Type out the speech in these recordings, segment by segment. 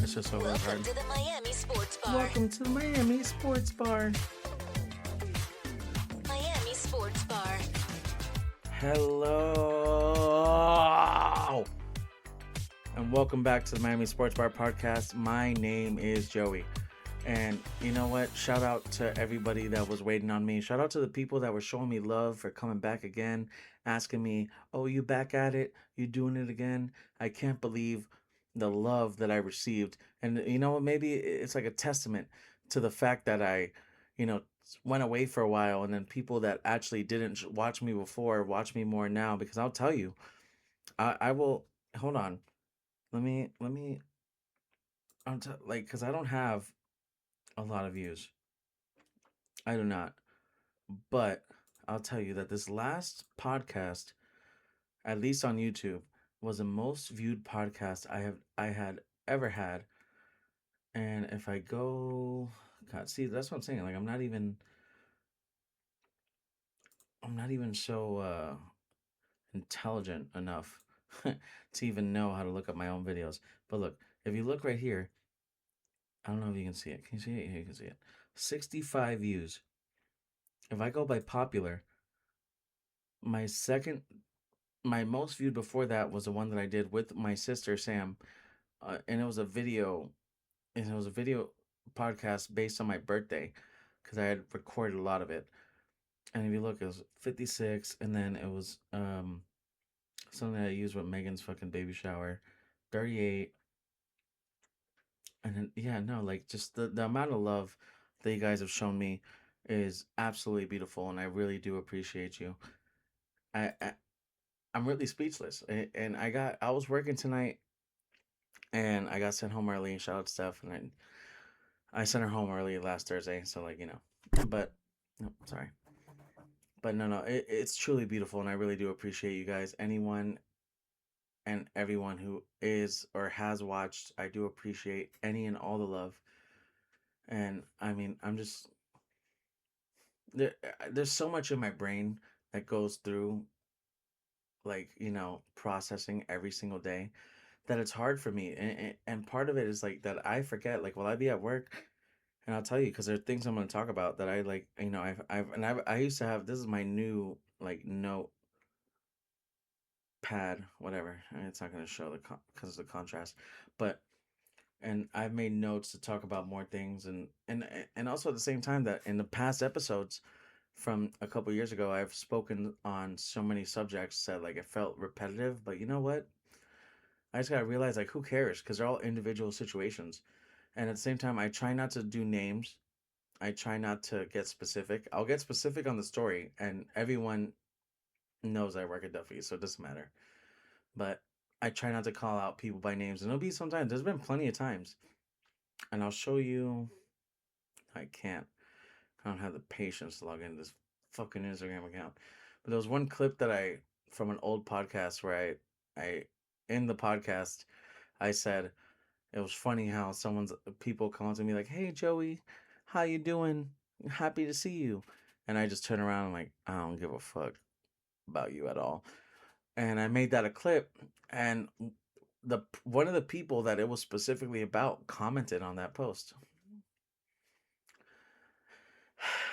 It's just so Welcome hard. to the Miami Sports Bar. Welcome to the Miami Sports Bar. Miami Sports Bar. Hello. And welcome back to the Miami Sports Bar podcast. My name is Joey. And you know what? Shout out to everybody that was waiting on me. Shout out to the people that were showing me love for coming back again, asking me, "Oh, you back at it? You doing it again?" I can't believe the love that I received. And you know what? Maybe it's like a testament to the fact that I, went away for a while, and then people that actually didn't watch me before watch me more now. Because I'll tell you, I will. Hold on. Let me. Because I don't have a lot of views. I do not. But I'll tell you that this last podcast, at least on YouTube, was the most viewed podcast I had ever had. And if I go, God, see, that's what I'm saying. Like I'm not even so intelligent enough to even know how to look up my own videos. But look, if you look right here, I don't know if you can see it. Can you see it? Here you can see it. 65 views. If I go by popular, my second my most viewed before that was the one that I did with my sister Sam, and it was a video podcast based on my birthday, because I had recorded a lot of it. And if you look, it was 56, and then it was something I used with Megan's fucking baby shower, 38, and then yeah, no, like just the amount of love that you guys have shown me is absolutely beautiful, and I really do appreciate you. I I'm really speechless, and I was working tonight, and I got sent home early. Shout out to Steph, and I sent her home early last Thursday, so but no, sorry, but no, it's truly beautiful, and I really do appreciate you guys. Anyone and everyone who is or has watched, I do appreciate any and all the love. And I mean, I'm just there's so much in my brain that goes through, like, processing every single day, that it's hard for me, and part of it is like that I forget, like, will I be at work. And I'll tell you, because there are things I'm going to talk about that I like. I used to have, this is my new like note pad, whatever. And it's not going to show because of the contrast, but and I've made notes to talk about more things, and also at the same time that in the past episodes from a couple years ago, I've spoken on so many subjects that like it felt repetitive. But you know what? I just gotta realize, like, who cares? Because they're all individual situations, and at the same time, I try not to do names. I try not to get specific. I'll get specific on the story, and everyone knows I work at Duffy, so it doesn't matter. But I try not to call out people by names, and it'll be sometimes. There's been plenty of times, and I'll show you. I can't. I don't have the patience to log into this fucking Instagram account. But there was one clip that from an old podcast where I in the podcast, I said it was funny how people come up to me like, "Hey Joey, how you doing? Happy to see you." And I just turn around and like, I don't give a fuck about you at all. And I made that a clip, and the one of the people that it was specifically about commented on that post.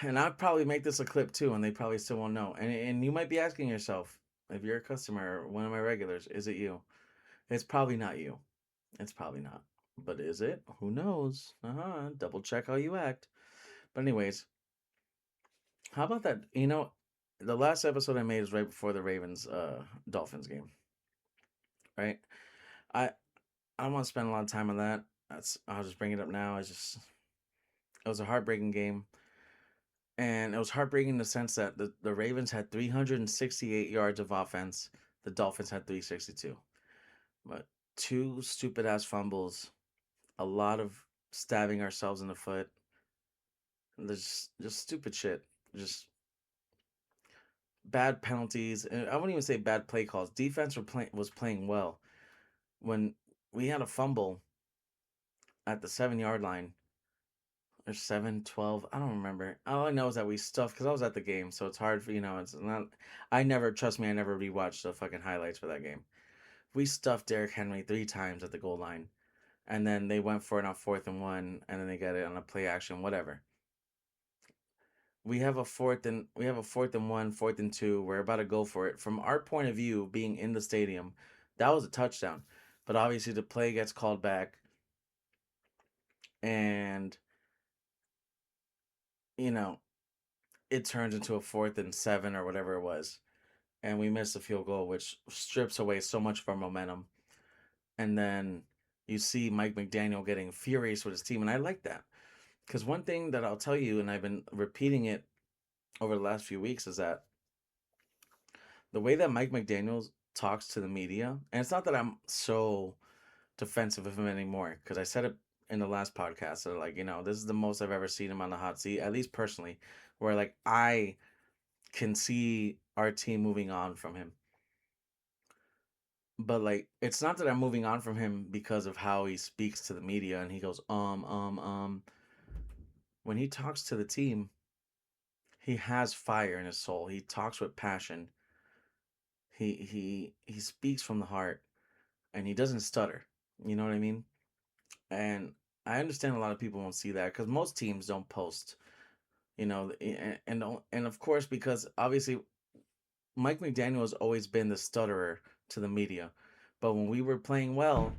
And I'd probably make this a clip too, and they probably still won't know. And you might be asking yourself, if you're a customer or one of my regulars, is it you? It's probably not you. It's probably not. But is it? Who knows? Double check how you act. But anyways, how about that? The last episode I made is right before the Ravens Dolphins game, right? I I don't want to spend a lot of time on that. I'll just bring it up now. It was a heartbreaking game. And it was heartbreaking in the sense that the Ravens had 368 yards of offense. The Dolphins had 362. But two stupid ass fumbles, a lot of stabbing ourselves in the foot. There's just stupid shit. Just bad penalties. And I wouldn't even say bad play calls. Defense was playing well. When we had a fumble at the 7 yard line, or 7, 12, I don't remember. All I know is that we stuffed, because I was at the game, so it's hard it's not, trust me, I never rewatched the fucking highlights for that game. We stuffed Derrick Henry 3 times at the goal line, and then they went for it on 4th and 1, and then they got it on a play action, whatever. We have a 4th and 1, 4th and 2. We're about to go for it. From our point of view, being in the stadium, that was a touchdown. But obviously, the play gets called back, and you know it turns into a 4th and 7 or whatever it was, and we miss a field goal, which strips away so much of our momentum. And then you see Mike McDaniel getting furious with his team, and I like that because one thing that I'll tell you, and I've been repeating it over the last few weeks, is that the way that Mike McDaniel talks to the media, and it's not that I'm so defensive of him anymore, because I said it in the last podcast that like this is the most I've ever seen him on the hot seat, at least personally, where like I can see our team moving on from him. But like it's not that I'm moving on from him because of how he speaks to the media and he goes when he talks to the team, he has fire in his soul. He talks with passion. He speaks from the heart and he doesn't stutter. You know what I mean? And I understand a lot of people won't see that because most teams don't post. And of course because obviously Mike McDaniel has always been the stutterer to the media, but when we were playing well,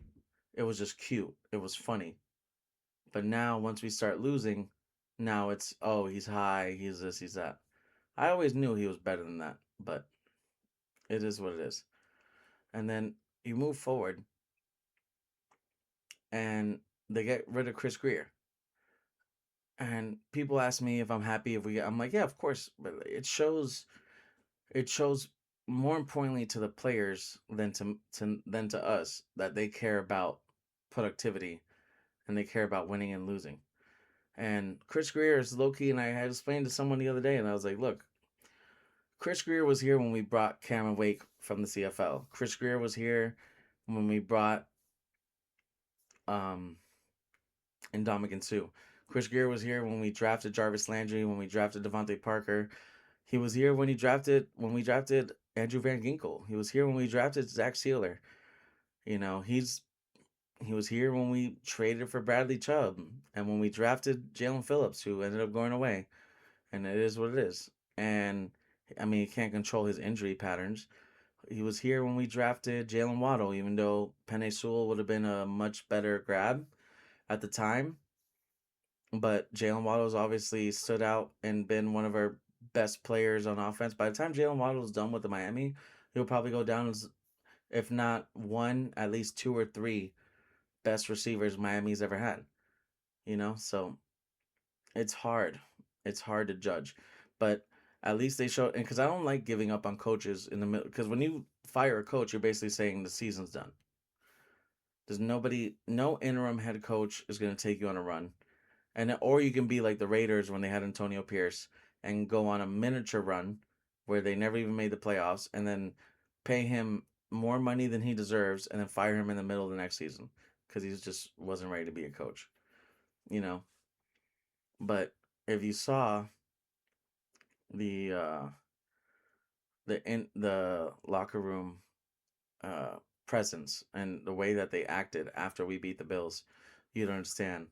it was just cute. It was funny. But now once we start losing, now it's oh he's high, he's this, he's that. I always knew he was better than that, but it is what it is. And then you move forward, and they get rid of Chris Greer. And people ask me if I'm happy if we get. I'm like, yeah, of course. But it shows more importantly to the players than to us that they care about productivity and they care about winning and losing. And Chris Greer is low key, and I had explained to someone the other day, and I was like, look, Chris Greer was here when we brought Cameron Wake from the CFL. Chris Greer was here when we brought um Indomitian Sue. Chris Greer was here when we drafted Jarvis Landry, when we drafted Devontae Parker. He was here when we drafted Andrew Van Ginkel. He was here when we drafted Zach Sealer. You know, he was here when we traded for Bradley Chubb and when we drafted Jalen Phillips, who ended up going away. And it is what it is. And I mean, he can't control his injury patterns. He was here when we drafted Jalen Waddle, even though Penny Sewell would have been a much better grab at the time. But Jalen Waddle's obviously stood out and been one of our best players on offense. By the time Jalen Waddle's done with the Miami, he'll probably go down as, if not one, at least two or three best receivers Miami's ever had. So it's hard. It's hard to judge, but at least they show. And because I don't like giving up on coaches in the middle, because when you fire a coach, you're basically saying the season's done. There's nobody, no interim head coach is going to take you on a run. Or you can be like the Raiders when they had Antonio Pierce and go on a miniature run where they never even made the playoffs, and then pay him more money than he deserves and then fire him in the middle of the next season because he just wasn't ready to be a coach, you know. But if you saw the the locker room uh, presence and the way that they acted after we beat the Bills, you'd understand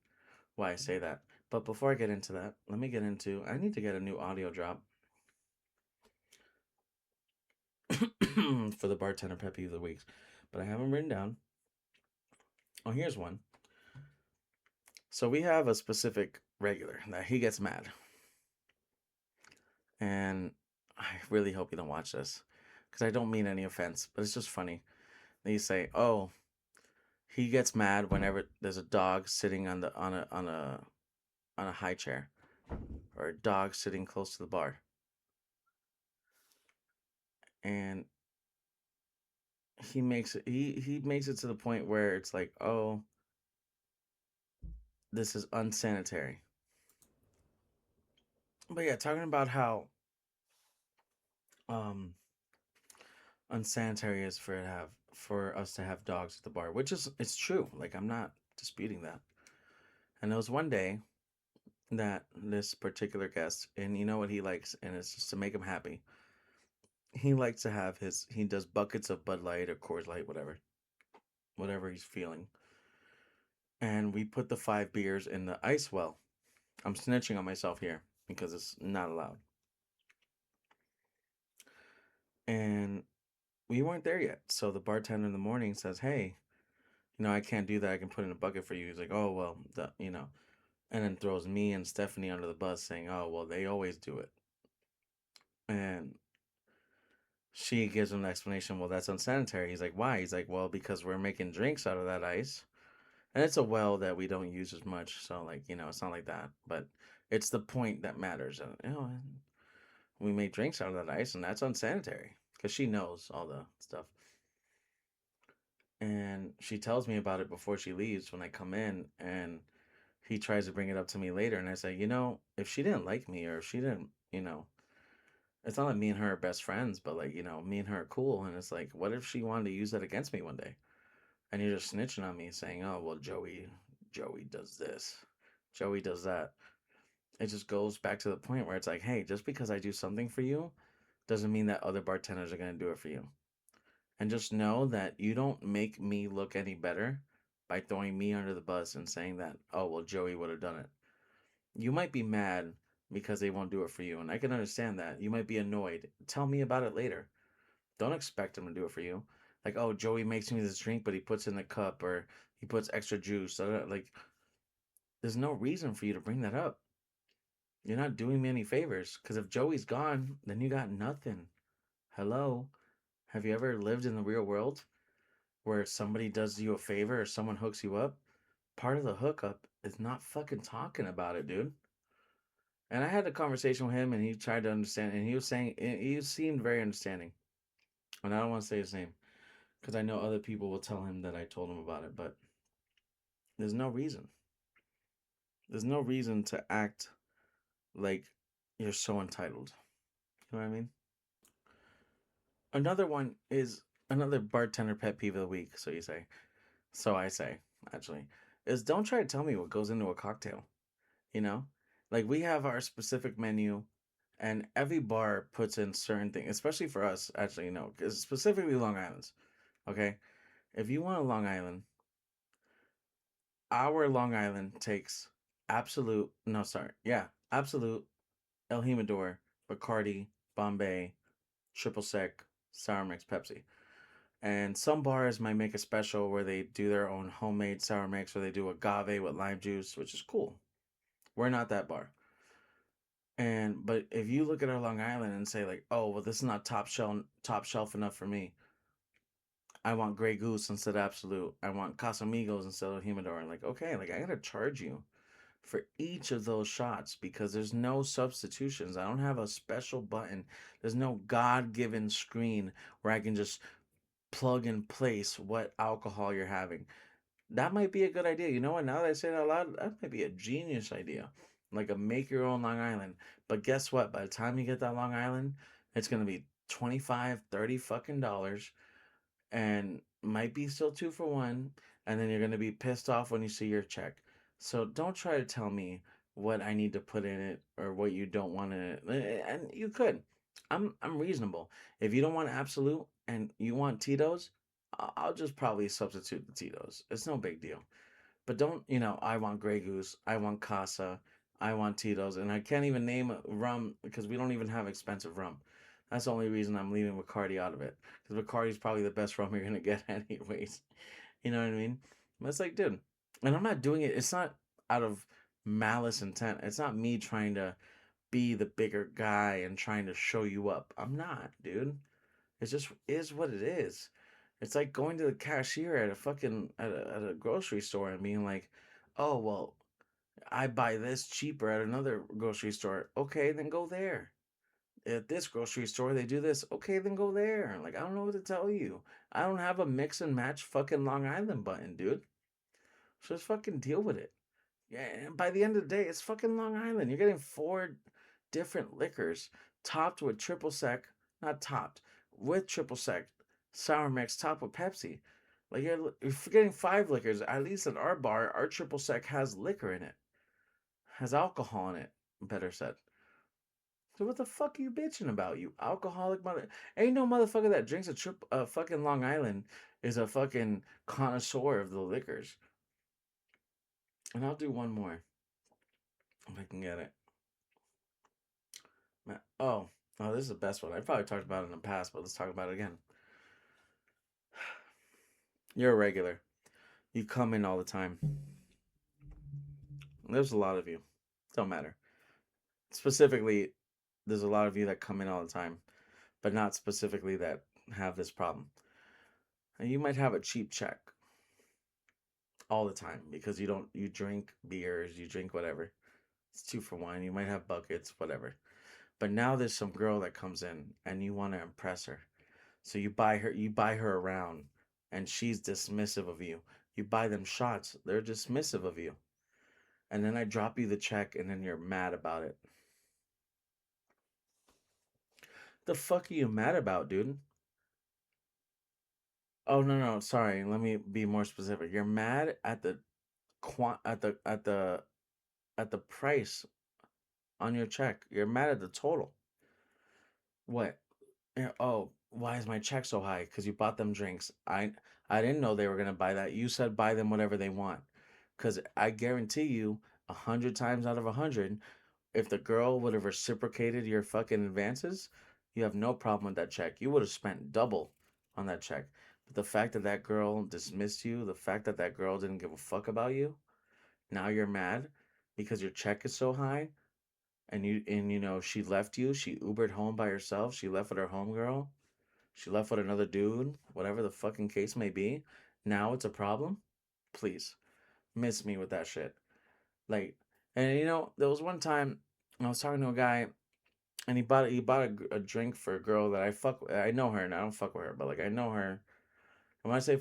why I say that. But before I get into that, let me get into. I need to get a new audio drop for the bartender pet peeve of the weeks, but I have them written down. Oh, here's one. So we have a specific regular that he gets mad, and I really hope you don't watch this because I don't mean any offense, but it's just funny. They say, "Oh, he gets mad whenever there's a dog sitting on a high chair or a dog sitting close to the bar." And he makes it to the point where it's like, "Oh, this is unsanitary." But yeah, talking about how um unsanitary is for us to have dogs at the bar, which is it's true. Like I'm not disputing that. And there was one day that this particular guest, and you know what he likes, and it's just to make him happy. He likes to have he does buckets of Bud Light or Coors Light, whatever he's feeling. and we put the 5 beers in the ice well. I'm snitching on myself here because it's not allowed. And we weren't there yet. So the bartender in the morning says, "Hey, I can't do that. I can put in a bucket for you." He's like, "Oh, well, and then throws me and Stephanie under the bus saying, "Oh, well, they always do it." And she gives him the explanation, "Well, that's unsanitary." He's like, "Why?" He's like, "Well, because we're making drinks out of that ice. And it's a well that we don't use as much. So, like, it's not like that. But it's the point that matters. And, we made drinks out of that ice, and that's unsanitary." Because she knows all the stuff. And she tells me about it before she leaves when I come in. And he tries to bring it up to me later. And I say, if she didn't like me or if she didn't, it's not like me and her are best friends, but like, me and her are cool. And it's like, what if she wanted to use that against me one day? And you're just snitching on me saying, "Oh, well, Joey does this. Joey does that." It just goes back to the point where it's like, hey, just because I do something for you doesn't mean that other bartenders are going to do it for you. And just know that you don't make me look any better by throwing me under the bus and saying that, "Oh, well, Joey would have done it." You might be mad because they won't do it for you. And I can understand that. You might be annoyed. Tell me about it later. Don't expect them to do it for you. Like, "Oh, Joey makes me this drink, but he puts in the cup or he puts extra juice." Like, there's no reason for you to bring that up. You're not doing me any favors. Because if Joey's gone, then you got nothing. Hello? Have you ever lived in the real world where somebody does you a favor or someone hooks you up? Part of the hookup is not fucking talking about it, dude. And I had a conversation with him and he tried to understand. And he was saying, he seemed very understanding. And I don't want to say his name because I know other people will tell him that I told him about it. But there's no reason. There's no reason to act like you're so entitled. You know what I mean? Another one is another bartender pet peeve of the week, so you say. So I say, actually, is don't try to tell me what goes into a cocktail. You know? Like we have our specific menu and every bar puts in certain things, especially for us, actually, because specifically Long Island's. Okay? If you want a Long Island, our Long Island takes absolute, no, sorry, yeah, absolute, El Jimador, Bacardi, Bombay, Triple Sec, Sour Mix, Pepsi. And some bars might make a special where they do their own homemade sour mix or they do agave with lime juice, which is cool. We're not that bar. And but if you look at our Long Island and say like, "Oh, well, this is not top shelf enough for me. I want Grey Goose instead of Absolute. I want Casamigos instead of Humidor." And like, okay, like I gotta charge you for each of those shots because there's no substitutions. I don't have a special button. There's no God given screen where I can just plug and place what alcohol you're having. That might be a good idea. You know what? Now that I say it out loud, that might be a genius idea. Like a make your own Long Island. But guess what? By the time you get that Long Island, it's going to be 25, 30 fucking dollars and might be still 2 for 1. And then you're going to be pissed off when you see your check. So don't try to tell me what I need to put in it or what you don't want in it. And you could. I'm reasonable. If you don't want Absolute and you want Tito's, I'll just probably substitute the Tito's. It's no big deal. But don't, I want Grey Goose, I want Casa, I want Tito's, and I can't even name rum because we don't even have expensive rum. That's the only reason I'm leaving Bacardi out of it. Because Bacardi's probably the best rum you're going to get anyways. You know what I mean? But it's like, dude, and I'm not doing it, it's not out of malice intent. It's not me trying to be the bigger guy and trying to show you up. I'm not, dude. It just is what it is. It's like going to the cashier at a fucking at a grocery store and being like, "Oh, well, I buy this cheaper at another grocery store." Okay, then go there. At this grocery store they do this. Okay, then go there. Like I don't know what to tell you. I don't have a mix and match fucking Long Island button, dude. So just fucking deal with it. Yeah, and by the end of the day, it's fucking Long Island. You're getting 4 different liquors topped with triple sec, not topped, with triple sec, sour mix topped with Pepsi. Like you're forgetting 5 liquors. At least at our bar, our triple sec has liquor in it, has alcohol in it. Better said. So what the fuck are you bitching about, you alcoholic mother? Ain't no motherfucker that drinks a fucking Long Island is a fucking connoisseur of the liquors. And I'll do one more if I can get it. Oh, oh, this is the best one. I probably talked about it in the past, but let's talk about it again. You're a regular. You come in all the time. There's a lot of you. Don't matter. Specifically, there's a lot of you that come in all the time, but not specifically that have this problem. And you might have a cheap check all the time because you drink beers, you drink whatever. It's 2 for 1. You might have buckets, whatever. But now there's some girl that comes in and you want to impress her. So you buy her around and she's dismissive of you. You buy them shots, they're dismissive of you. And then I drop you the check and then you're mad about it. The fuck are you mad about, dude? Oh no, no, sorry. Let me be more specific. You're mad at the quant at the price on your check. You're mad at the total. What? Oh, why is my check so high? Because you bought them drinks. I didn't know they were gonna buy that. You said buy them whatever they want. Because I guarantee you, 100 times out of 100, if the girl would have reciprocated your fucking advances, you have no problem with that check. You would have spent double on that check. But the fact that that girl dismissed you, the fact that that girl didn't give a fuck about you, now you're mad because your check is so high, and she left you. She Ubered home by herself. She left with her homegirl. She left with another dude. Whatever the fucking case may be. Now it's a problem. Please miss me with that shit. Like, and there was one time I was talking to a guy, and he bought a drink for a girl that I know her and I don't fuck with her, but like I know her. And when I say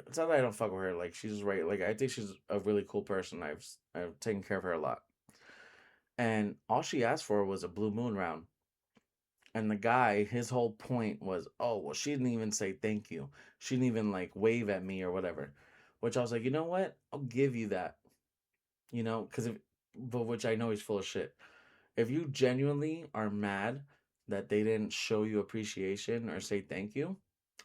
it's not that I don't fuck with her, like she's right. Like I think she's a really cool person. I've taken care of her a lot. And all she asked for was a blue moon round. And the guy, his whole point was, oh, well, she didn't even say thank you. She didn't even like wave at me or whatever. Which I was like, you know what? I'll give you that. Because but which I know he's full of shit. If you genuinely are mad that they didn't show you appreciation or say thank you,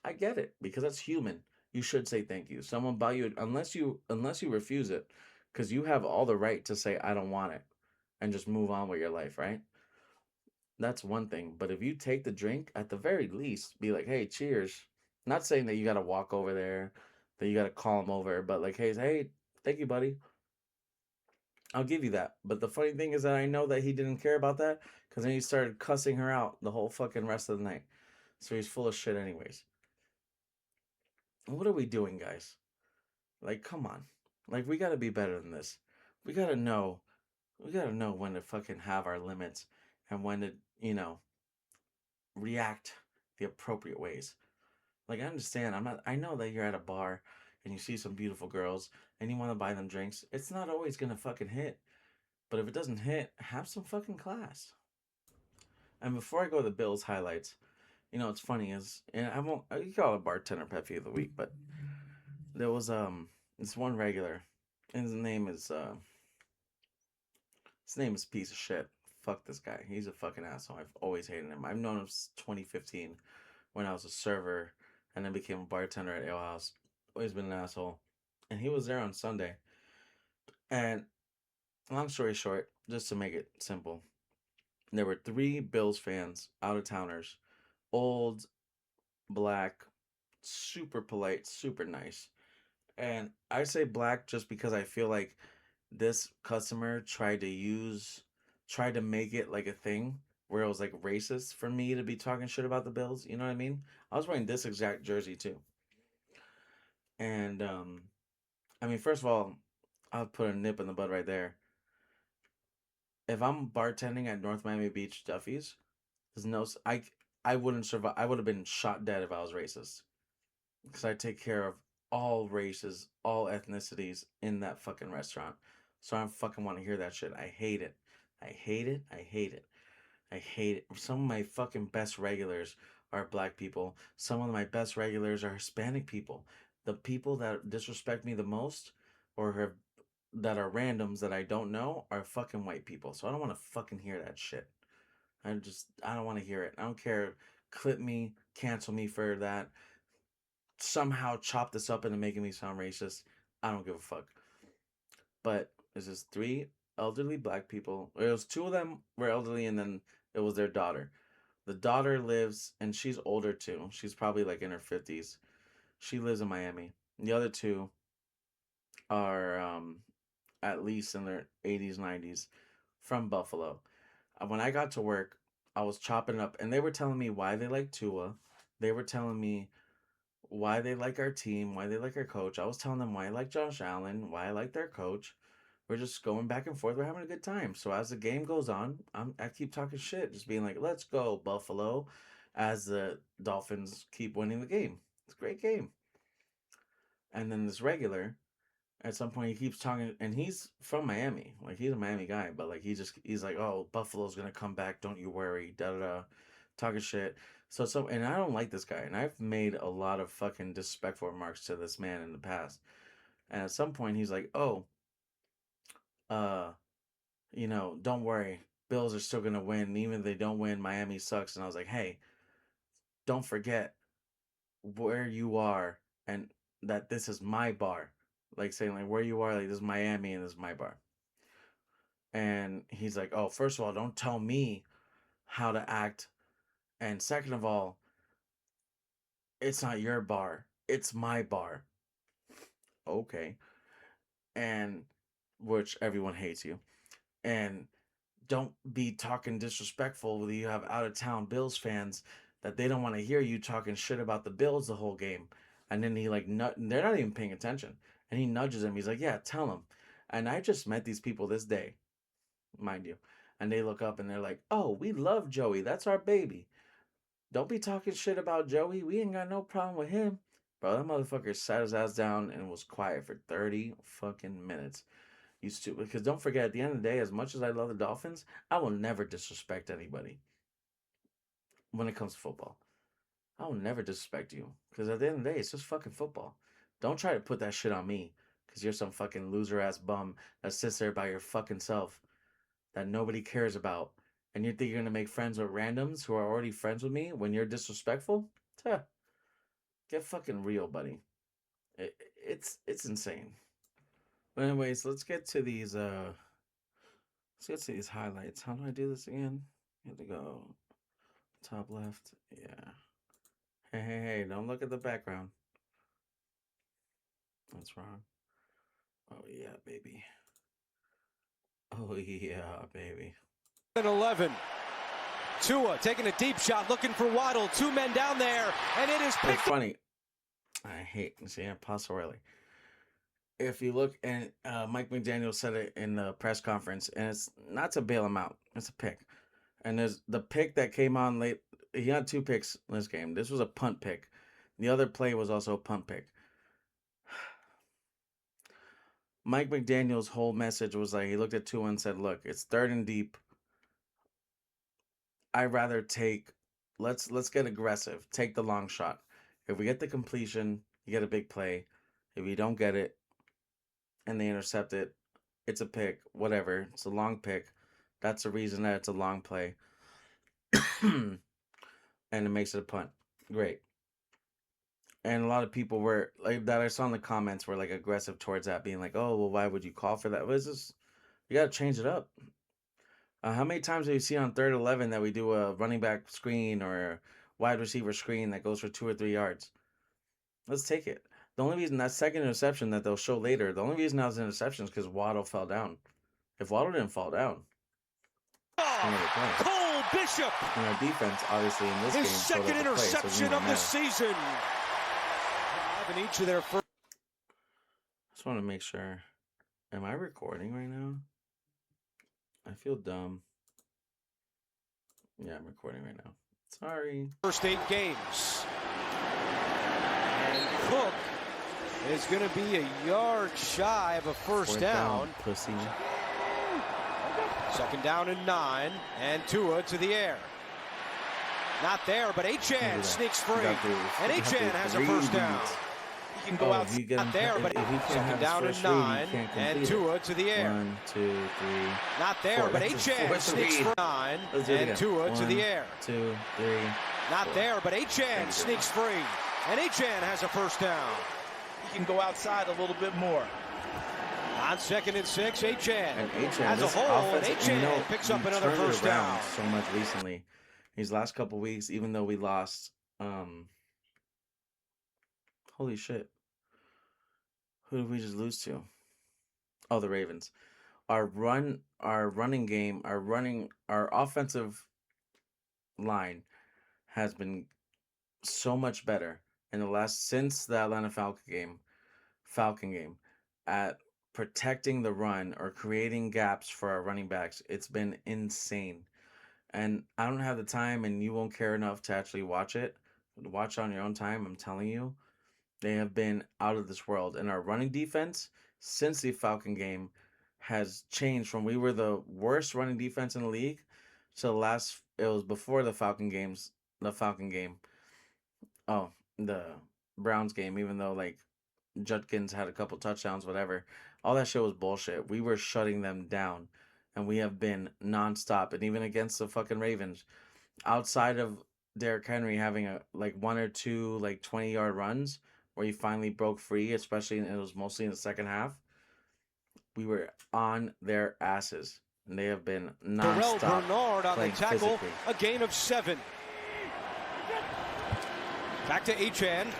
I get it because that's human. You should say thank you. Someone buy you unless you refuse it, because you have all the right to say I don't want it and just move on with your life, right? That's one thing. But if you take the drink, at the very least, be like, hey, cheers. Not saying that you got to walk over there, that you got to call him over, but like, hey, thank you, buddy. I'll give you that. But the funny thing is that I know that he didn't care about that because then he started cussing her out the whole fucking rest of the night. So he's full of shit, anyways. What are we doing, guys? Like, come on. Like, we got to be better than this. We got to know. We got to know when to fucking have our limits and when to, react the appropriate ways. Like I understand, I know that you're at a bar and you see some beautiful girls and you want to buy them drinks. It's not always gonna fucking hit. But if it doesn't hit, have some fucking class. And before I go to the Bills highlights, it's funny is, and I won't you call it bartender pet of the week, but there was this one regular, and his name is piece of shit. Fuck this guy. He's a fucking asshole. I've always hated him. I've known him since 2015 when I was a server and then became a bartender at Ale House. Always been an asshole. And he was there on Sunday. And long story short, just to make it simple, there were 3 Bills fans, out of towners, old, black, super polite, super nice. And I say black just because I feel like this customer tried to make it like a thing where it was like racist for me to be talking shit about the Bills. You know what I mean? I was wearing this exact jersey too. And I mean, first of all, I'll put a nip in the bud right there. If I'm bartending at North Miami Beach Duffy's, there's no I wouldn't survive. I would have been shot dead if I was racist because I take care of all races, all ethnicities in that fucking restaurant. So I don't fucking want to hear that shit. I hate it. I hate it. I hate it. I hate it. Some of my fucking best regulars are black people. Some of my best regulars are Hispanic people. The people that disrespect me the most or have, that are randoms that I don't know are fucking white people. So I don't want to fucking hear that shit. I don't want to hear it. I don't care. Clip me, cancel me for that. Somehow chop this up into making me sound racist. I don't give a fuck. but it's just three elderly black people. It was two of them were elderly, and then it was their daughter. The daughter lives, and she's older too. She's probably like in her 50s. She lives in Miami. The other two are at least in their 80s, 90s from Buffalo. When I got to work, I was chopping it up, and they were telling me why they like Tua. They were telling me why they like our team, why they like our coach. I was telling them why I like Josh Allen, why I like their coach. We're just going back and forth. We're having a good time. So as the game goes on, I keep talking shit, just being like, "Let's go Buffalo," as the Dolphins keep winning the game. It's a great game. And then this regular, at some point, he keeps talking, and he's from Miami. Like he's a Miami guy, but like he's like, "Oh, Buffalo's gonna come back. Don't you worry." Da da da, talking shit. And I don't like this guy, and I've made a lot of fucking disrespectful remarks to this man in the past. And at some point, he's like, "Oh, uh, don't worry. Bills are still gonna win, even if they don't win. Miami sucks." And I was like, "Hey, don't forget where you are, and that this is my bar." Like saying like where you are, like this is Miami and this is my bar. And he's like, "Oh, first of all, don't tell me how to act, and second of all, it's not your bar, it's my bar." Okay. And which everyone hates you. And don't be talking disrespectful when you have out of town Bills fans that they don't want to hear you talking shit about the Bills the whole game. And then he like they're not even paying attention. And he nudges him. He's like, "Yeah, tell him." And I just met these people this day, mind you. And they look up and they're like, "Oh, we love Joey. That's our baby. Don't be talking shit about Joey. We ain't got no problem with him." Bro, that motherfucker sat his ass down and was quiet for 30 fucking minutes. Used to, because don't forget, at the end of the day, as much as I love the Dolphins, I will never disrespect anybody when it comes to football. I will never disrespect you. Because at the end of the day, it's just fucking football. Don't try to put that shit on me. Because you're some fucking loser ass bum that sits there by your fucking self that nobody cares about. And you think you're going to make friends with randoms who are already friends with me when you're disrespectful? Tuh. Get fucking real, buddy. It's insane. But anyways, let's get to these highlights. How do I do this again? You have to go top left. Yeah. Hey, don't look at the background. That's wrong. Oh yeah, baby. Oh yeah, baby. 11. Tua taking a deep shot, looking for Waddle. Two men down there, and it is It's picked. funny. I hate Paso early. If you look, and Mike McDaniel said it in the press conference, and it's not to bail him out. It's a pick. And there's the pick that came on late. He had two picks in this game. This was a punt pick. The other play was also a punt pick. Mike McDaniel's whole message was like, he looked at Tua and said, "Look, it's third and deep. I'd rather take, let's get aggressive. Take the long shot. If we get the completion, you get a big play. If you don't get it and they intercept it, it's a pick. Whatever. It's a long pick. That's the reason that it's a long play." And it makes it a punt. Great. And a lot of people were like that I saw in the comments were like aggressive towards that, being like, "Oh, well, why would you call for that? What is this? You got to change it up." How many times have you seen on 3rd 11 that we do a running back screen or a wide receiver screen that goes for 2 or 3 yards? Let's take it. The only reason that second interception that they'll show later, the only reason that was an interception is because Waddle fell down. If Waddle didn't fall down, Cole Bishop. And our defense, obviously, in this game, His second interception of the season. In each of their first. Just want to make sure. Am I recording right now? I feel dumb. Yeah, I'm recording right now. Sorry. First 8 games. And Cook is going to be a yard shy of a first down. Pussy. Second down and 9. And Tua to the air. Not there, but Achane sneaks free. And Achane has a first down. He can go out. Not there, but second down and 9. And Tua to the air. 1, 2, 3. Not there, 4. but Achane sneaks for 9. And Tua to the air. 2, 3. Not 4. there, but Achane sneaks free. And Achane has a first down. He can go outside a little bit more. On 2nd and 6, Achane. And Achane As a whole, and Achane picks up another first down. So much recently. These last couple weeks, even though we lost, holy shit. Who did we just lose to? Oh, the Ravens. Our running game, our offensive line has been so much better in since the Atlanta Falcon game at protecting the run or creating gaps for our running backs. It's been insane. And I don't have the time, and you won't care enough to actually watch it. Watch on your own time, I'm telling you. They have been out of this world. And our running defense, since the Falcon game, has changed from we were the worst running defense in the league to it was before the Falcon game. Oh, the Browns game, even though like Judkins had a couple touchdowns, whatever. All that shit was bullshit. We were shutting them down, and we have been nonstop. And even against the fucking Ravens, outside of Derrick Henry having one or two 20-yard runs where he finally broke free, especially it was mostly in the second half, we were on their asses, and they have been nonstop. Terrell Bernard on the tackle, physically. A gain of 7. Back to Achane.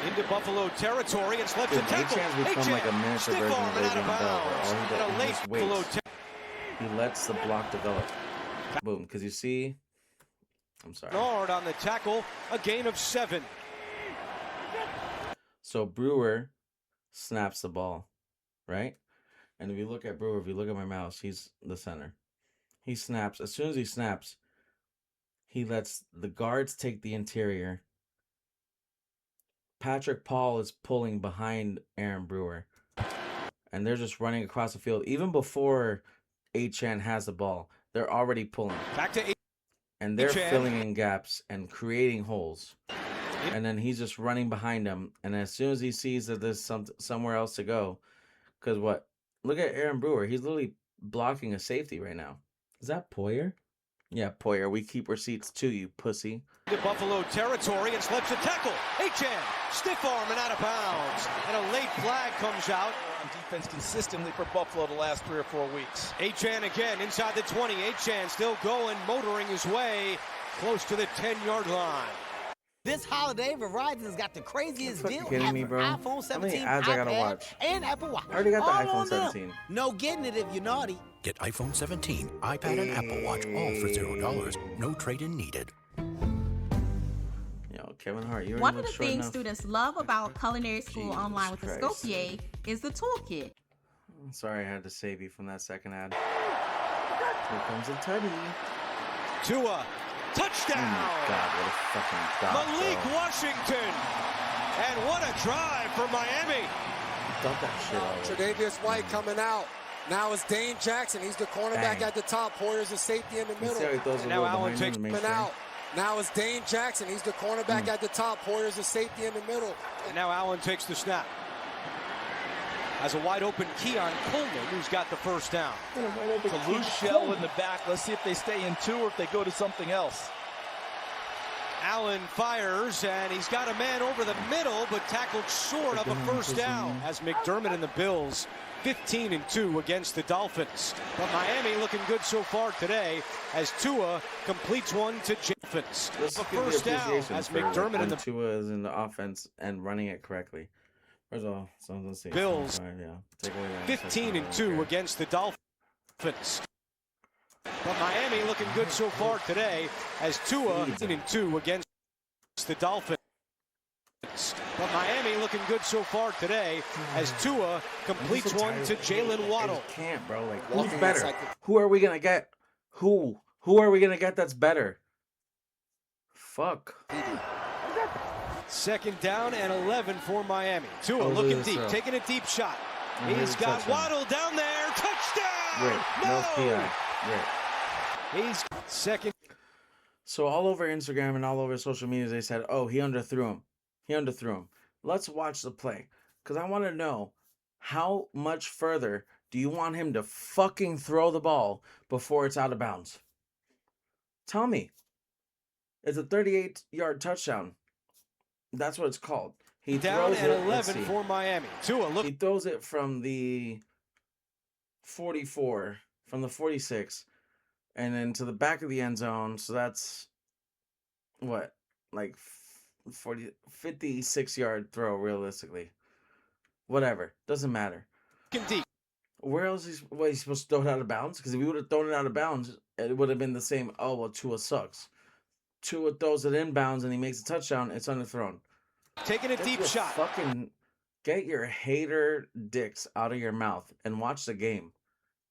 Into Buffalo territory and slips a tackle. Achane's become like a miniature version of Le'Veon Bell, where all he just waits. He lets the block develop. Boom, because you see, I'm sorry. Bernard on the tackle, a gain of 7. So Brewer snaps the ball, right? And if you look at Brewer, if you look at my mouse, he's the center. He snaps. As soon as he snaps, he lets the guards take the interior. Patrick Paul is pulling behind Aaron Brewer. And they're just running across the field. Even before Achane has the ball, they're already pulling. Back to and they're filling in gaps and creating holes. And then he's just running behind them. And as soon as he sees that there's somewhere else to go, because what? Look at Aaron Brewer. He's literally blocking a safety right now. Is that Poyer? Yeah, Poyer. We keep receipts too, you pussy. The Buffalo territory and slips a tackle. Achane, stiff arm and out of bounds. And a late flag comes out. Defense consistently for Buffalo the last 3 or 4 weeks. Achane again inside the 20. Achane still going, motoring his way close to the 10-yard line. This holiday, Verizon's got the craziest deal kidding me, bro? iPhone 17, How many ads I gotta watch? And Apple Watch. I already got the All iPhone 17. No getting it if you're naughty. Get iPhone 17, iPad, and Apple Watch all for $0. No trade-in needed. Yo, Kevin Hart, you One of the things students love about culinary school Jesus online with Christ. the Scopier is the toolkit. Sorry, I had to save you from that second ad. Here comes a tutty. Tua, touchdown! Oh my God, what a fucking dot, Malik bro. Washington. And what a drive for Miami. Dump that shit already. Tre'Davious White coming out. Now it's Dane Jackson. He's the cornerback Bang. at the top. Poyer's a safety in the You middle. see how he throws the Now ball Allen behind him takes to make Coming sure? out. Now it's Dane Jackson. He's the cornerback at the top. Poyer's a safety in the middle. And now Allen takes the snap. Has a wide open Keon Coleman, who's got the first down. It's a loose shell in the back. Let's see if they stay in 2 or if they go to something else. Allen fires, and he's got a man over the middle, but tackled short of a first down. As McDermott and the Bills 15-2 against the Dolphins. But Miami looking good so far today as Tua completes one to Dolphins. Let's A give the first down appreciation as for McDermott when and the Tua is in the offense and running it correctly. First of all, so let's see. Bills All right, yeah. Take away that. 15-2 against the Dolphins. But Miami looking good so far today as Tua 15-2 against the Dolphins. But Miami looking good so far today as Tua completes one to Jalen Waddle. I can't, bro. Like, who's better? Who are we gonna get? Who are we gonna get that's better? Fuck. 2nd down and 11 for Miami. Tua looking deep, taking a deep shot. He's got Waddle down there. Touchdown! Great. No PI. Great. He's second. So all over Instagram and all over social media, they said, "Oh, he underthrew him. He underthrew him." Let's watch the play, because I want to know how much further do you want him to fucking throw the ball before it's out of bounds? Tell me. It's a 38-yard touchdown. That's what it's called. He Down throws at it, 11 for Miami. Tua look. He throws it from the 44 from the 46 and then to the back of the end zone. So that's what, like 56-yard throw realistically. Whatever, doesn't matter. Deep. Where else was he supposed to throw it out of bounds? Because if he would have thrown it out of bounds, it would have been the same. Oh well, Tua sucks. Tua throws it inbounds and he makes a touchdown. It's underthrown. Taking a deep shot. Fucking get your hater dicks out of your mouth and watch the game.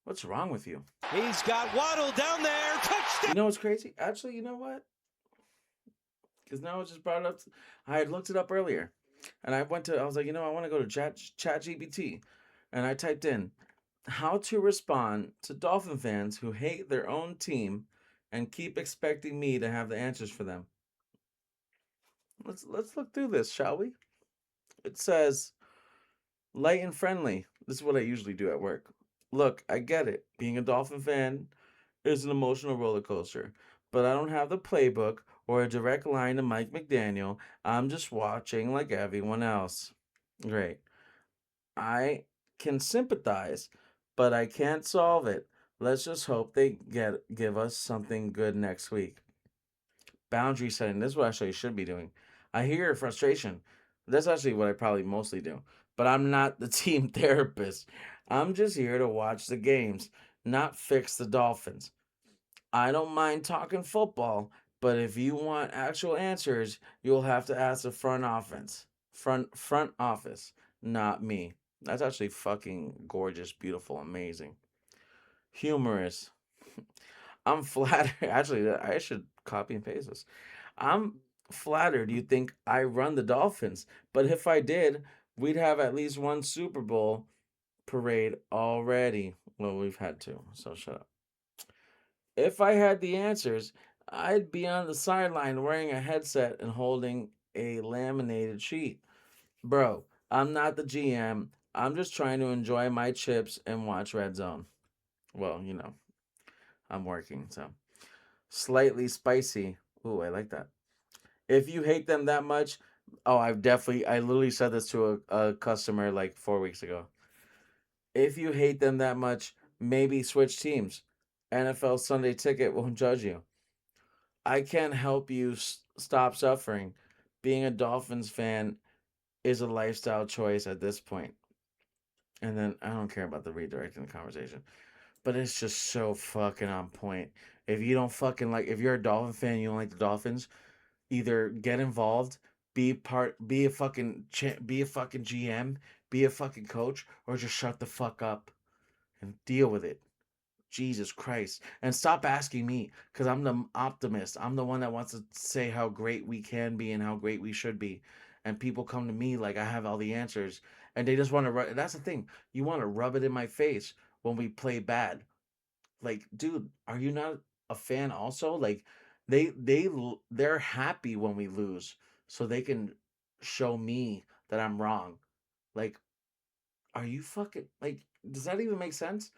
What's wrong with you? He's got Waddle down there. Touchdown. You know what's crazy? Actually, you know what? Because now I just brought it up. I had looked it up earlier. And I was like, I want to go to ChatGPT. And I typed in how to respond to Dolphin fans who hate their own team and keep expecting me to have the answers for them. Let's look through this, shall we? It says, light and friendly. This is what I usually do at work. Look, I get it. Being a Dolphin fan is an emotional roller coaster. But I don't have the playbook or a direct line to Mike McDaniel. I'm just watching like everyone else. Great. I can sympathize, but I can't solve it. Let's just hope they give us something good next week. Boundary setting. This is what actually I should be doing. I hear your frustration. That's actually what I probably mostly do. But I'm not the team therapist. I'm just here to watch the games, not fix the Dolphins. I don't mind talking football, but if you want actual answers, you'll have to ask the front office, not me. That's actually fucking gorgeous, beautiful, amazing. Humorous. I'm flattered. Actually, I should copy and paste this. I'm flattered you think I run the Dolphins, but if I did, we'd have at least one Super Bowl parade already. Well, we've had two, so shut up. If I had the answers, I'd be on the sideline wearing a headset and holding a laminated sheet. Bro, I'm not the GM. I'm just trying to enjoy my chips and watch Red Zone. Well, I'm working, so. Slightly spicy. Ooh, I like that. If you hate them that much, I literally said this to a customer like 4 weeks ago. If you hate them that much, maybe switch teams. NFL Sunday Ticket won't judge you. I can't help you stop suffering. Being a Dolphins fan is a lifestyle choice at this point. And then I don't care about the redirecting the conversation. But it's just so fucking on point. If you don't fucking if you're a Dolphin fan, you don't like the Dolphins, either get involved, be a fucking GM, be a fucking coach, or just shut the fuck up and deal with it. Jesus Christ. And stop asking me, because I'm the optimist. I'm the one that wants to say how great we can be and how great we should be. And people come to me like I have all the answers. And they just want to that's the thing. You want to rub it in my face when we play bad. Like, dude, are you not a fan also? Like, they're happy when we lose so they can show me that I'm wrong. Like, are you fucking, like, does that even make sense?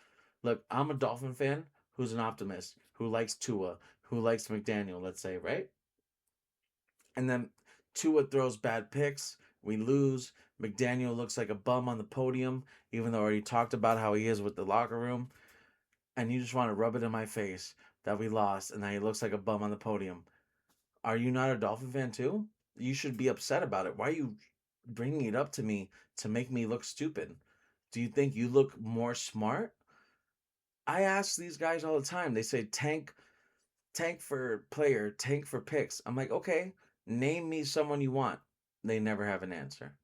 Look, I'm a Dolphin fan who's an optimist, who likes Tua, who likes McDaniel, let's say, right? And then Tua throws bad picks, we lose, McDaniel looks like a bum on the podium, even though I already talked about how he is with the locker room, and you just want to rub it in my face that we lost and that he looks like a bum on the podium. Are you not a Dolphin fan too? You should be upset about it. Why are you bringing it up to me to make me look stupid? Do you think you look more smart? I ask these guys all the time. They say tank for player, tank for picks. I'm like, okay, name me someone you want. They never have an answer.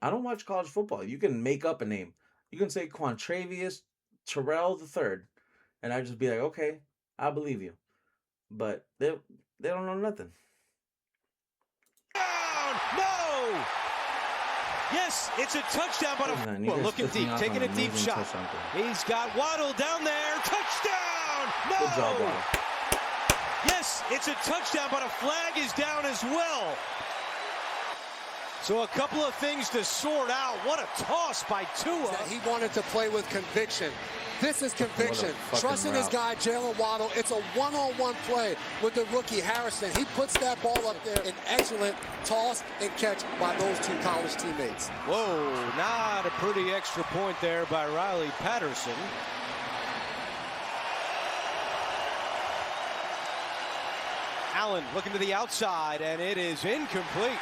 I don't watch college football. You can make up a name. You can say Quantravius Terrell III, and I just be like, okay, I believe you. But they don't know nothing. No! Yes, it's a touchdown, but looking deep, taking a deep shot. He's got Waddle down there. Touchdown! No! Good job, Waddle. Yes, it's a touchdown, but a flag is down as well. So a couple of things to sort out. What a toss by Tua. He wanted to play with conviction. This is conviction. Trusting his guy, Jalen Waddle. It's a one-on-one play with the rookie Harrison. He puts that ball up there. An excellent toss and catch by those two college teammates. Whoa, not a pretty extra point there by Riley Patterson. Allen looking to the outside, and it is incomplete.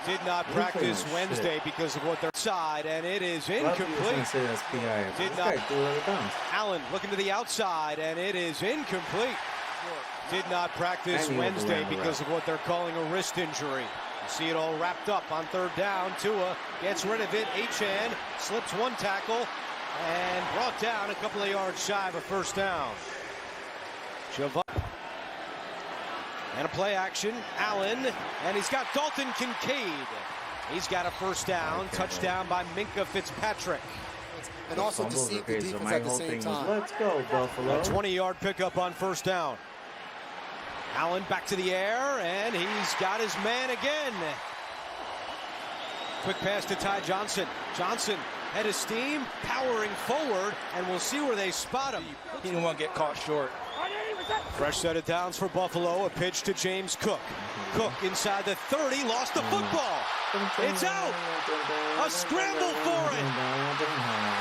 Did not practice Wednesday because of what they're side, and it is incomplete. Did not. Allen looking to the outside, and it is incomplete. Did not practice Wednesday because of what they're calling a wrist injury. You see it all wrapped up on third down. Tua gets rid of it. Achane slips one tackle and brought down a couple of yards shy of a first down. And a play action, Allen, and he's got Dalton Kincaid. He's got a first down, touchdown by Minkah Fitzpatrick. And also deceive the defense at the same time. Let's go, Buffalo. A 20-yard pickup on first down. Allen back to the air, and he's got his man again. Quick pass to Ty Johnson. Johnson, head of steam, powering forward, and we'll see where they spot him. He didn't want to get caught short. Fresh set of downs for Buffalo. A pitch to James Cook. Cook inside the 30, lost the football. It's out. A scramble for it.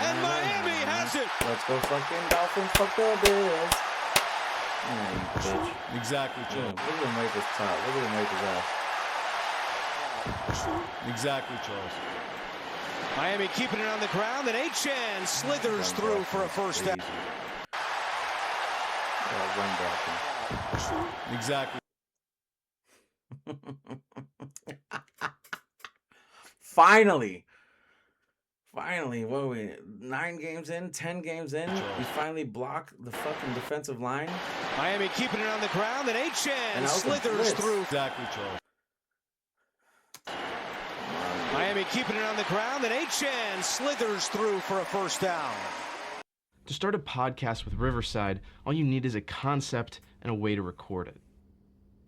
And Miami has it. Let's go fucking Dolphins. Fuck the Bills. Exactly, Joe. Look at him make his top. Look at him make his ass. Exactly, Charles. Miami keeping it on the ground, and Achane slithers through for a first down. Exactly. Finally, what are we, 9 games in, 10 games in, we finally block the fucking defensive line. Miami keeping it on the ground, and Achane slithers through. Exactly, Charles. Miami keeping it on the ground, and Achane slithers through for a first down. To start a podcast with Riverside, all you need is a concept and a way to record it.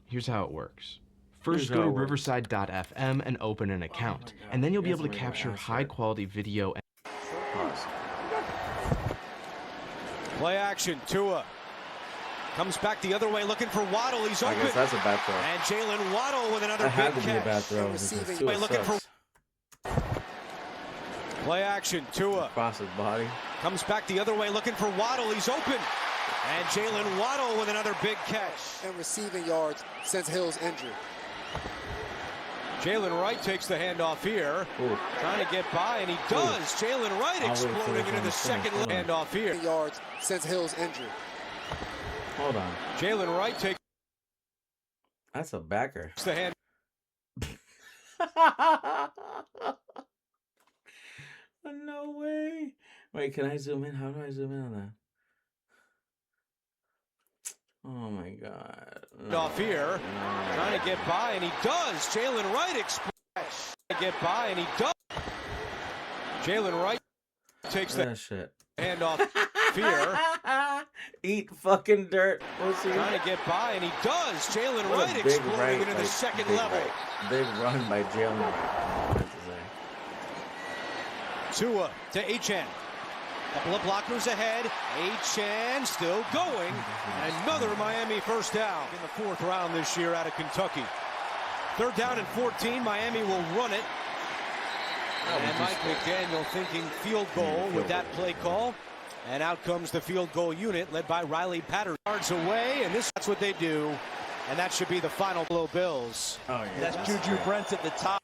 Here's how it works. First, go to riverside.fm and open an account, and then you'll be able to capture high-quality video. Play action, Tua comes back the other way looking for Waddle. He's open. I guess that's a bad throw. And Jalen Waddle with another big catch. That had to be a bad throw. Looking for play action, Tua across his body. Comes back the other way looking for Waddle. He's open. And Jalen Waddle with another big catch. And receiving yards since Hill's injury. Jalen Wright takes the handoff here. Ooh. Trying to get by, and he does. Jalen Wright exploding into the second handoff here. Yards since Hill's injury. Hold on. Jalen Wright takes. That's a backer. The hand. No way. Wait, can I zoom in? How do I zoom in on that? Oh my God. No. Off here. No. Trying to get by, and he does. Jalen Wright explodes. Get by, and he does. Jalen Wright takes the handoff here. Eat fucking dirt. We'll see. Trying to get by, and he does. Jalen Wright exploding into the second level. Big run by Jalen Wright. Tua to Achane. Couple of blockers ahead. Achane still going. Another Miami first down in the 4th round this year out of Kentucky. 3rd down and 14. Miami will run it. And Mike McDaniel thinking field goal with that play call. And out comes the field goal unit led by Riley Patterson. Yards away, and that's what they do. And that should be the final blow Bills. Oh, yeah. That's Juju Brents at the top,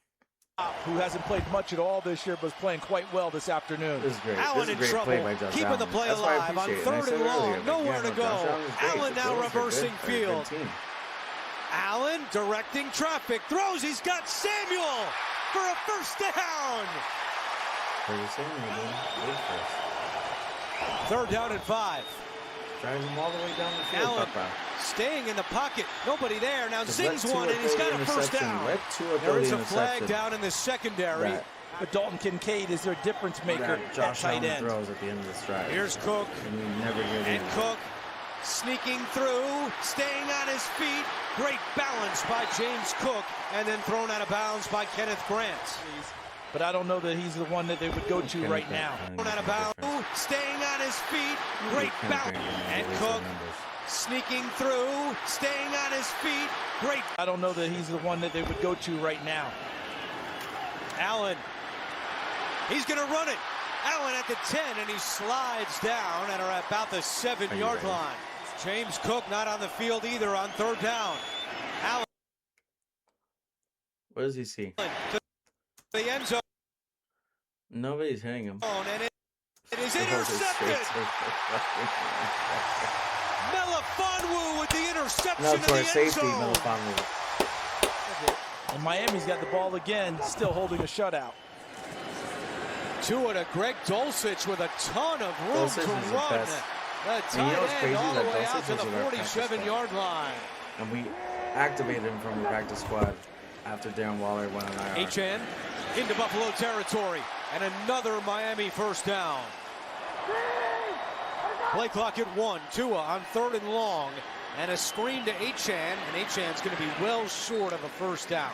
who hasn't played much at all this year, but is playing quite well this afternoon. This is great. Allen in trouble, keeping the play alive on 3rd and long. Nowhere to go. Allen now reversing field. Allen directing traffic. Throws. He's got Samuel for a first down. 3rd down and 5. Drives him all the way down the field. Allen staying in the pocket. Nobody there. Now zings one, and he's got a first down. There is a flag down in the secondary. But Dalton Kincaid is their difference maker at tight end. Throws at the end of the stride. Here's Cook. And Cook sneaking through, staying on his feet, Great balance by James Cook, and then thrown out of bounds by Kenneth Grant. But I don't know that he's the one that they would go to right now. Thrown out of bounds, staying on his feet. Great balance. And Cook sneaking through, staying on his feet. Great. I don't know that he's the one that they would go to right now. Allen. He's going to run it. Allen at the 10, and he slides down at about the 7-yard line. James Cook not on the field either on third down. Allen. What does he see? To the end zone. Nobody's hitting him. And it is intercepted. Melifonwu with the interception in the end zone. And Miami's got the ball again, still holding a shutout. Tua to Greg Dulcich with a ton of room to run. The tight end all the way out to the 47-yard line. And we activated him from the practice squad after Darren Waller went on IR. HN into Buffalo territory. And another Miami first down. Play clock at 1. Tua on 3rd and long. And a screen to Achan. And Achan's going to be well short of a first down.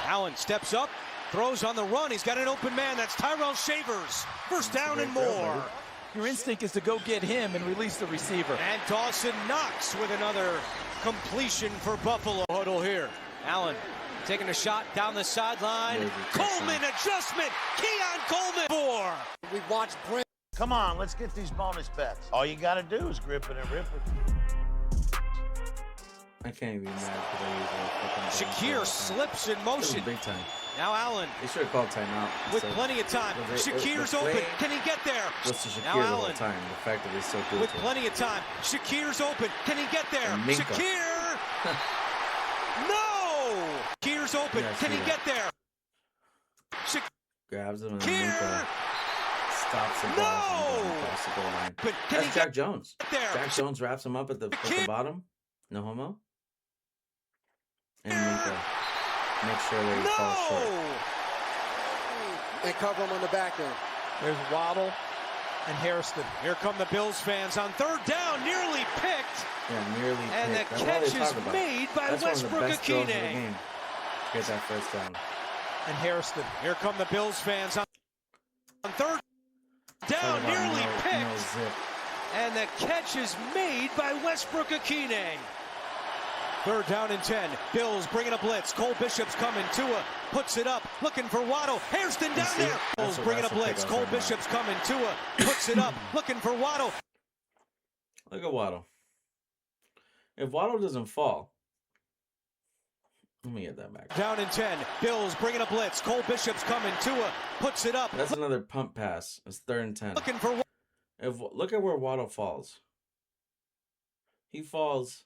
Allen steps up, throws on the run. He's got an open man. That's Tyrell Shavers. First down and more. Your instinct is to go get him and release the receiver. And Dawson Knox with another completion for Buffalo. Huddle here. Allen taking a shot down the sideline. Coleman adjustment. Keon Coleman. 4. We watched Brent. Come on, let's get these bonus bets. All you got to do is grip it and rip it. I can't even be mad because I Shakir slips in motion. Big time. Now Allen. They should have called timeout. With plenty of time. Shakir's open. Can he get there? What's the Shakir now the Allen. whole time? The fact that they still do it. With plenty of time. Shakir's open. Can he get there? Shakir! No! Shakir's open. Yes, can he get there? Grabs him and Shakir! stops him. No! The goal line. But that's Jack Jones. There? Jack Jones wraps him up at the bottom. No homo. And Minka makes sure that he falls short. And cover him on the back end. There's Waddle and Hairston. Here come the Bills fans on 3rd down, nearly picked. Yeah, nearly and picked. The catch is made by That's Westbrook Akine. Get that first down. And Hairston. Here come the Bills fans on 3rd down, nearly picked. And the catch is made by Westbrook Akine. 3rd down and 10. Bills bringing a blitz. Cole Bishop's coming. Tua puts it up. Looking for Waddle. Hairston down there. Bills bringing a blitz. Cole Bishop's coming. Tua puts it up. Looking for Waddle. Look at Waddle. If Waddle doesn't fall. Let me get that back. Down and 10. Bills bringing a blitz. Cole Bishop's coming. Tua puts it up. That's another pump pass. It's 3rd and 10. Looking for Look at where Waddle falls. He falls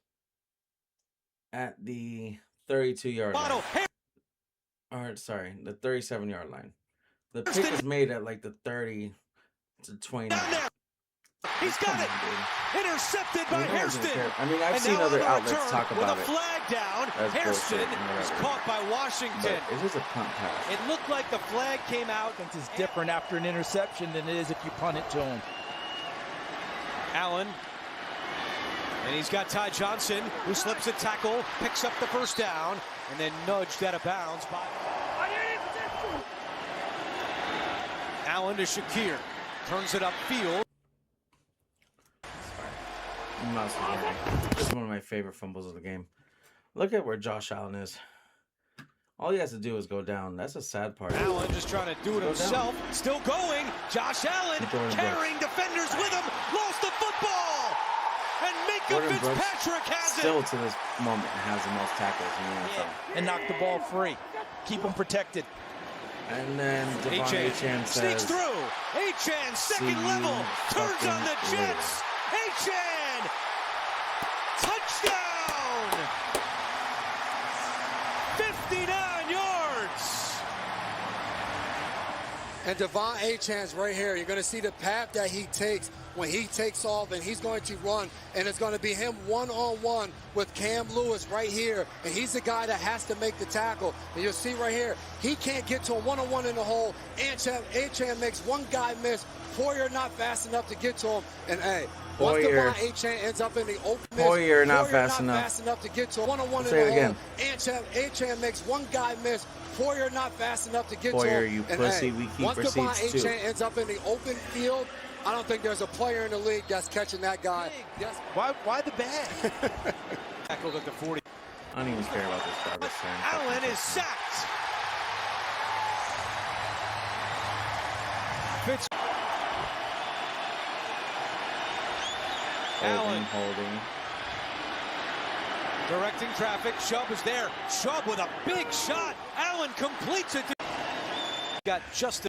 at the 32-yard line. Or, sorry, the 37-yard line. The pick is made at like the 30 to 29. He's got it. Intercepted by Hairston. I mean, I've seen other outlets talk about it. With a flag down, Hairston is caught by Washington. It is a punt pass. It looked like the flag came out. It's different after an interception than it is if you punt it to him. Allen. And he's got Ty Johnson, who slips a tackle, picks up the first down, and then nudged out of bounds by Allen to Shakir. Turns it upfield. This is one of my favorite fumbles of the game. Look at where Josh Allen is. All he has to do is go down. That's a sad part. Allen just trying to do it himself. Down. Still going. Josh Allen carrying defenders with him. Lost the football. And Minka Fitzpatrick has still to this moment has the most tackles in the NFL. And knock the ball free. Keep them protected. And then Achan sneaks through. Achan, second level. Turns on the Jets. Achan. Touchdown. 59 yards. And Devon Achan's right here. You're going to see the path that he takes when he takes off, and he's going to run, and it's going to be him one-on-one with Cam Lewis right here, and he's the guy that has to make the tackle. And you'll see right here, he can't get to a one-on-one in the hole. Achan makes one guy miss, Poyer not fast enough to get to him. And hey, once Devon Achane ends up in the open, Poyer not fast enough to get to him. One-on-one in the hole. Achane makes one guy miss. Poyer not fast enough to get to him. Poyer, you pussy. We keep once Devon receipts too. Achane ends up in the open field, I don't think there's a player in the league that's catching that guy. Yes. Why the bag? Tackled at the 40. I don't even care about this garbage thing. Allen is sacked. Fitz. Allen holding. Directing traffic. Chubb is there. Chubb with a big shot. Allen completes it. Got just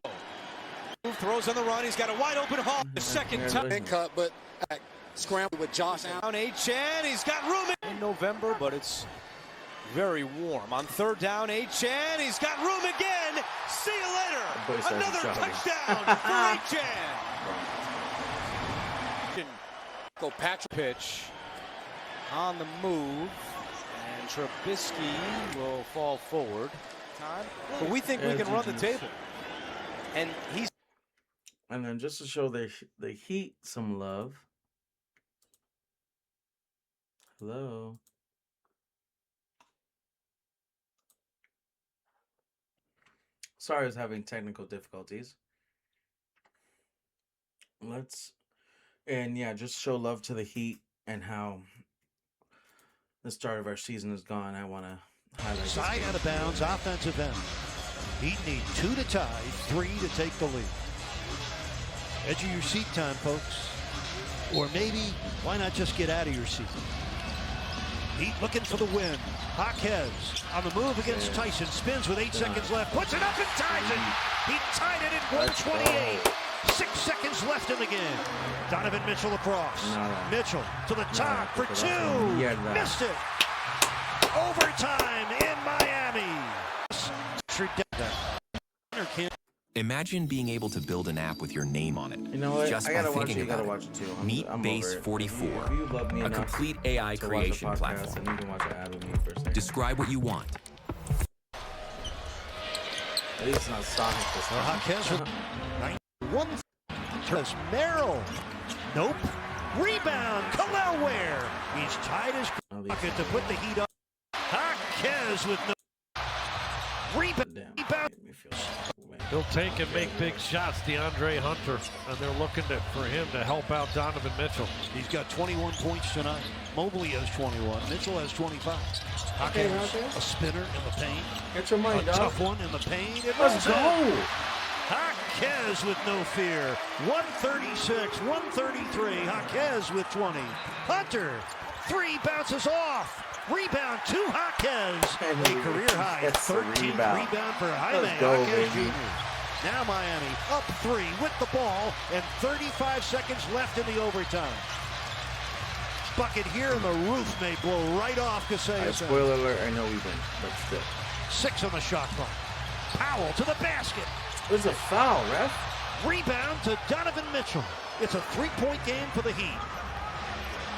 throws on the run. He's got a wide open hole. The second time. Cut, but scrambled with Josh Allen. Achane. He's got room in November, but it's very warm. On third down, Achane. He's got room again. See you later. Another touchdown for Achane. Go Patrick. Pitch on the move, and Trubisky will fall forward. But we think we can run the table. And he's. And then just to show the Heat some love. Hello. Sorry, I was having technical difficulties. Just show love to the Heat and how the start of our season is gone. I want to highlight side out of bounds, offensive end. Heat need 2 to tie, 3 to take the lead. Edge of your seat time, folks. Or maybe, why not just get out of your seat? Heat looking for the win. Jaquez on the move against Tyson. Spins with 8 seconds left. Puts it up and ties it. He tied it at 128. 6 seconds left in the game. Donovan Mitchell across. Mitchell to the top for 2. Missed it. Overtime in Miami. Imagine being able to build an app with your name on it. You know what? Just I by gotta watch thinking it. You gotta about watch it too. Meet Base 44, a complete AI creation platform. And you can watch an ad with me for a second. Describe what you want. At least it's not Sonic this time. Jaquez 91. Merrill. Nope. Rebound. Khalil Ware. He's tied his pocket to put the Heat up. Jaquez with no rebound. He'll take and make big shots, DeAndre Hunter, and they're looking for him to help out Donovan Mitchell. He's got 21 points tonight. Mobley has 21. Mitchell has 25. Jaquez, a spinner in the paint. Get your money, a tough one in the paint. Let's go. Jaquez with no fear. 136, 133. Jaquez with 20. Hunter, 3 bounces off. Rebound to Jaquez. A career high. 13th rebound for Jaime Jaquez Jr. Now Miami up 3 with the ball and 35 seconds left in the overtime. Bucket here and the roof may blow right off Kaseya. Spoiler alert, I know we win, but still. 6 on the shot clock. Powell to the basket. There's a foul, ref. Rebound to Donovan Mitchell. It's a 3-point game for the Heat.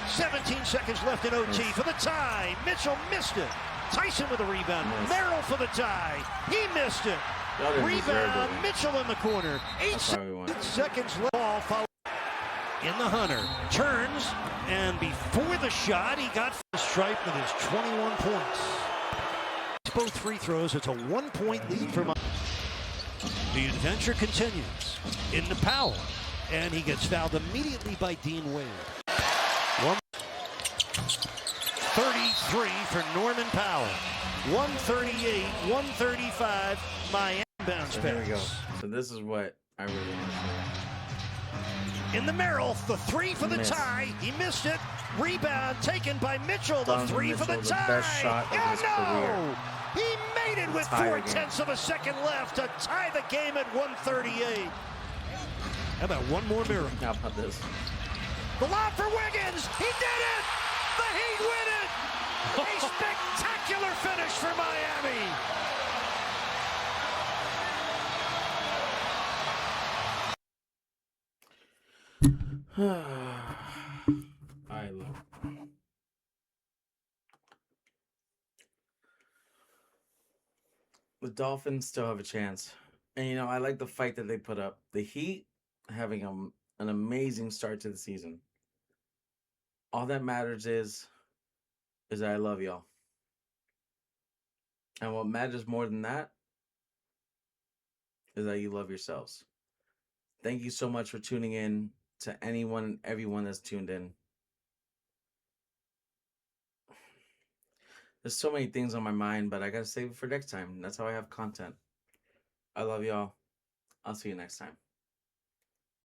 17 seconds left in OT for the tie. Mitchell missed it. Tyson with a rebound. Merrill for the tie. He missed it. Rebound. Mitchell in the corner. 8 seconds left. Ball foul in the Hunter. Turns, and before the shot, he got the stripe with his 21 points. Both free throws. It's a 1-point lead for Miami. The adventure continues into Powell, and he gets fouled immediately by Dean Wade. 133 for Norman Powell. 138, 135. Miami bounce pass. Here we go. So this is what I really want to see. In the Merrill, the 3 for the tie. He missed it. Rebound taken by Mitchell. The 3 for the tie. The best shot of his career. He made it with 4/10 of a second left to tie the game at 138. How about one more miracle? How about this? The lob for Wiggins. He did it. The Heat win it. A spectacular finish for Miami. I love it. The Dolphins still have a chance. And, you know, I like the fight that they put up. The Heat having an amazing start to the season. All that matters is that I love y'all. And what matters more than that is that you love yourselves. Thank you so much for tuning in to anyone and everyone that's tuned in. There's so many things on my mind, but I gotta save it for next time. That's how I have content. I love y'all. I'll see you next time.